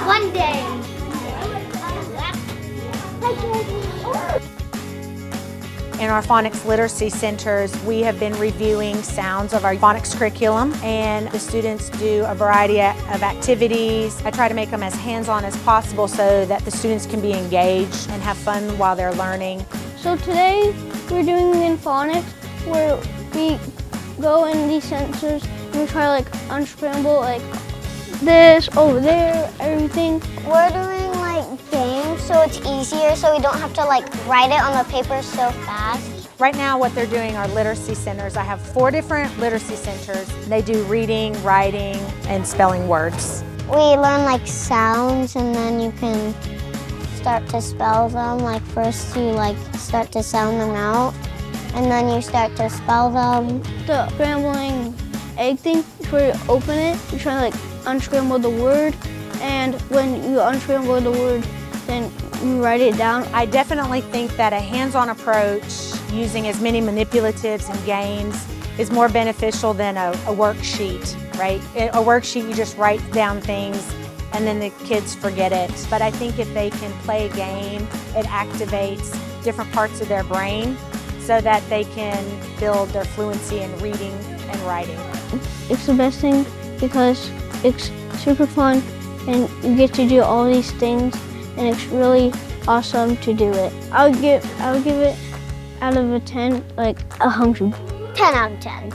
One day. In our phonics literacy centers, we have been reviewing sounds of our phonics curriculum, and the students do a variety of activities. I try to make them as hands-on as possible so that the students can be engaged and have fun while they're learning. So today we're doing in phonics where we go in these sensors and we try to like unscramble like this, over there, everything. We're doing like games so it's easier so we don't have to like write it on the paper so fast. Right now what they're doing are literacy centers. I have 4 different literacy centers. They do reading, writing, and spelling words. We learn like sounds and then you can start to spell them. Like first you like start to sound them out and then you start to spell them. The scrambling egg thing, before you open it, you're trying to like unscramble the word, and when you unscramble the word, then you write it down. I definitely think that a hands-on approach using as many manipulatives and games is more beneficial than a worksheet, right? A worksheet, you just write down things and then the kids forget it. But I think if they can play a game, it activates different parts of their brain so that they can build their fluency in reading and writing. It's the best thing because it's super fun and you get to do all these things and it's really awesome to do it. I would give it out of a 10, like 100. 10 out of 10.